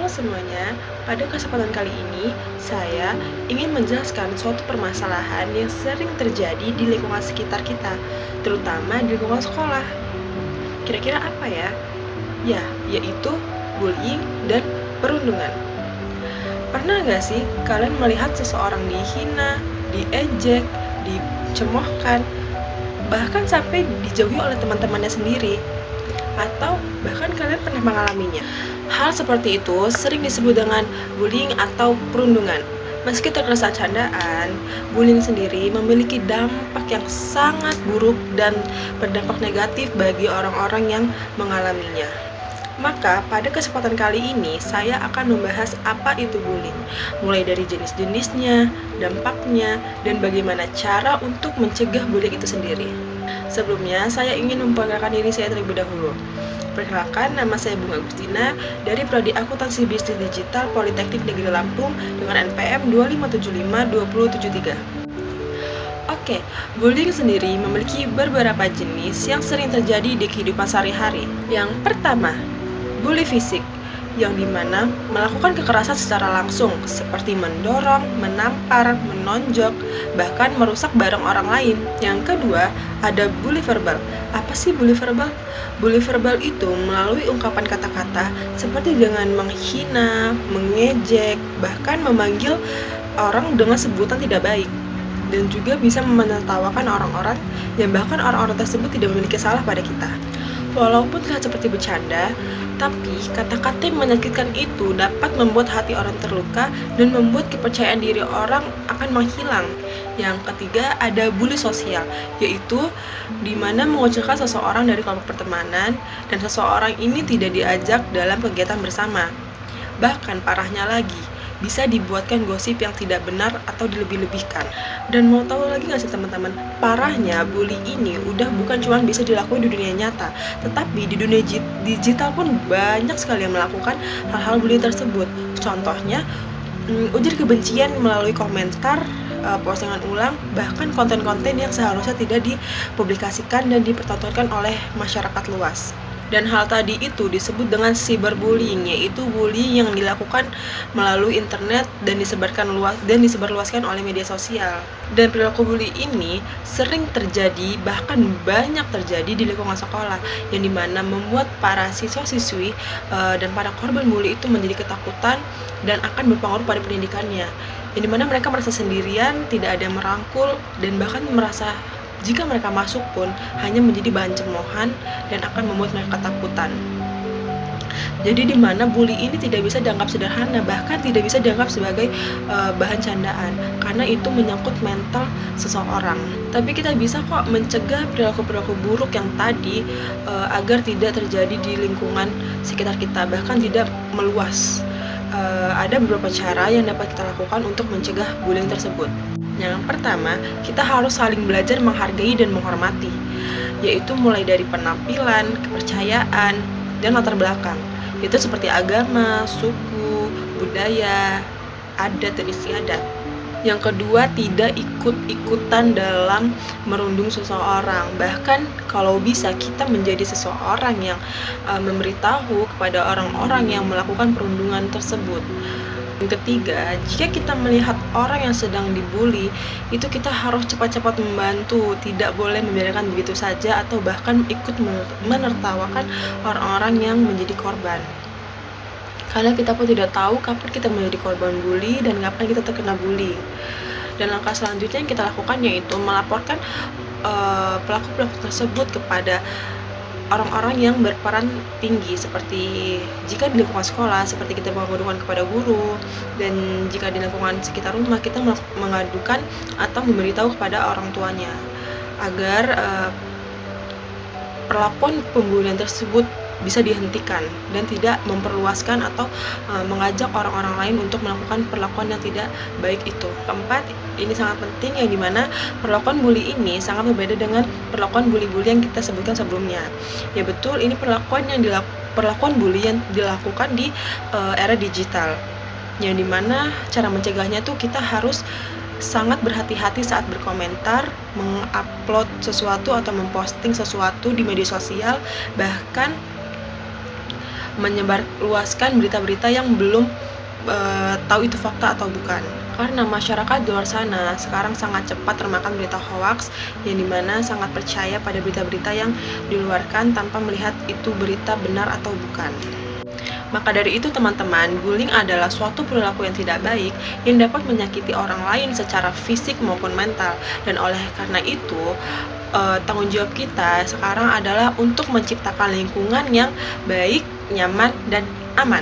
Halo semuanya, pada kesempatan kali ini saya ingin menjelaskan suatu permasalahan yang sering terjadi di lingkungan sekitar kita, terutama di lingkungan sekolah. Kira-kira apa ya? Ya, yaitu bullying dan perundungan. Pernah nggak sih kalian melihat seseorang dihina, diejek, dicemoohkan, bahkan sampai dijauhi oleh teman-temannya sendiri? Atau bahkan kalian pernah mengalaminya? Hal seperti itu sering disebut dengan bullying atau perundungan. Meski terkesan candaan, bullying sendiri memiliki dampak yang sangat buruk dan berdampak negatif bagi orang-orang yang mengalaminya. Maka pada kesempatan kali ini saya akan membahas apa itu bullying, mulai dari jenis-jenisnya, dampaknya, dan bagaimana cara untuk mencegah bullying itu sendiri. Sebelumnya, saya ingin memperkenalkan diri saya terlebih dahulu. Perkenalkan, nama saya Bunga Agustina dari Prodi Akuntansi Bisnis Digital Politeknik Negeri Lampung dengan NPM 2575273. Oke, bullying sendiri memiliki beberapa jenis yang sering terjadi di kehidupan sehari-hari. Yang pertama, bully fisik, yang dimana melakukan kekerasan secara langsung seperti mendorong, menampar, menonjok, bahkan merusak barang orang lain. Yang kedua, ada bully verbal. Apa sih bully verbal? Bully verbal itu melalui ungkapan kata-kata seperti dengan menghina, mengejek, bahkan memanggil orang dengan sebutan tidak baik, dan juga bisa menertawakan orang-orang yang bahkan orang-orang tersebut tidak memiliki salah pada kita. Walaupun terlihat seperti bercanda, tapi kata-kata yang menyakitkan itu dapat membuat hati orang terluka dan membuat kepercayaan diri orang akan menghilang. Yang ketiga, ada bully sosial, yaitu di mana mengucilkan seseorang dari kelompok pertemanan dan seseorang ini tidak diajak dalam kegiatan bersama. Bahkan parahnya lagi, bisa dibuatkan gosip yang tidak benar atau dilebih-lebihkan. Dan mau tahu lagi nggak sih teman-teman, parahnya bully ini udah bukan cuma bisa dilakukan di dunia nyata, tetapi di dunia digital pun banyak sekali yang melakukan hal-hal bullying tersebut. Contohnya, ujar kebencian melalui komentar, postingan ulang, bahkan konten-konten yang seharusnya tidak dipublikasikan dan dipertontonkan oleh masyarakat luas. Dan hal tadi itu disebut dengan cyberbullying, yaitu bullying yang dilakukan melalui internet dan disebarluaskan oleh media sosial. Dan perilaku bully ini sering terjadi, bahkan banyak terjadi di lingkungan sekolah, yang dimana membuat para siswa-siswi dan para korban bully itu menjadi ketakutan dan akan berpengaruh pada pendidikannya. Yang dimana mereka merasa sendirian, tidak ada yang merangkul, dan bahkan merasa jika mereka masuk pun hanya menjadi bahan cemoohan dan akan membuat mereka ketakutan. Jadi di mana bully ini tidak bisa dianggap sederhana, bahkan tidak bisa dianggap sebagai bahan candaan, karena itu menyangkut mental seseorang. Tapi kita bisa kok mencegah perilaku-perilaku buruk yang tadi agar tidak terjadi di lingkungan sekitar kita, bahkan tidak meluas. Ada beberapa cara yang dapat kita lakukan untuk mencegah bullying tersebut. Yang pertama, kita harus saling belajar menghargai dan menghormati, yaitu mulai dari penampilan, kepercayaan, dan latar belakang. Itu seperti agama, suku, budaya, adat, dan istiadat. Yang kedua, tidak ikut-ikutan dalam merundung seseorang. Bahkan kalau bisa kita menjadi seseorang yang memberitahu kepada orang-orang yang melakukan perundungan tersebut. Yang ketiga, jika kita melihat orang yang sedang dibully, itu kita harus cepat-cepat membantu, tidak boleh membiarkan begitu saja atau bahkan ikut menertawakan orang-orang yang menjadi korban. Karena kita pun tidak tahu kapan kita menjadi korban bully dan kapan kita terkena bully. Dan langkah selanjutnya yang kita lakukan yaitu melaporkan pelaku-pelaku tersebut kepada orang-orang yang berperan tinggi, seperti jika di lingkungan sekolah seperti kita mengadukan kepada guru, dan jika di lingkungan sekitar rumah kita mengadukan atau memberitahu kepada orang tuanya agar perlakuan pembulian tersebut bisa dihentikan dan tidak memperluaskan atau mengajak orang-orang lain untuk melakukan perlakuan yang tidak baik itu. Keempat, ini sangat penting, yang dimana perlakuan bully ini sangat berbeda dengan perlakuan bully-bully yang kita sebutkan sebelumnya. Ya betul, ini perlakuan bully yang dilakukan di era digital, yang dimana cara mencegahnya tuh kita harus sangat berhati-hati saat berkomentar, mengupload sesuatu atau memposting sesuatu di media sosial, bahkan menyebarluaskan berita-berita yang belum tahu itu fakta atau bukan. Karena masyarakat di luar sana sekarang sangat cepat termakan berita hoaks, yang dimana sangat percaya pada berita-berita yang diluarkan tanpa melihat itu berita benar atau bukan. Maka dari itu teman-teman, bullying adalah suatu perilaku yang tidak baik yang dapat menyakiti orang lain secara fisik maupun mental. Dan oleh karena itu, tanggung jawab kita sekarang adalah untuk menciptakan lingkungan yang baik, nyaman, dan aman.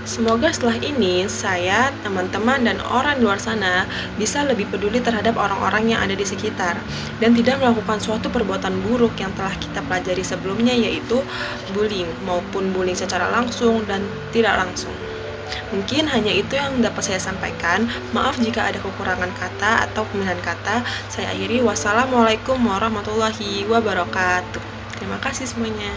Semoga setelah ini saya, teman-teman, dan orang di luar sana bisa lebih peduli terhadap orang-orang yang ada di sekitar dan tidak melakukan suatu perbuatan buruk yang telah kita pelajari sebelumnya, yaitu bullying maupun bullying secara langsung dan tidak langsung. Mungkin hanya itu yang dapat saya sampaikan. Maaf jika ada kekurangan kata atau pemilihan kata. Saya akhiri. Wassalamualaikum warahmatullahi wabarakatuh. Terima kasih semuanya.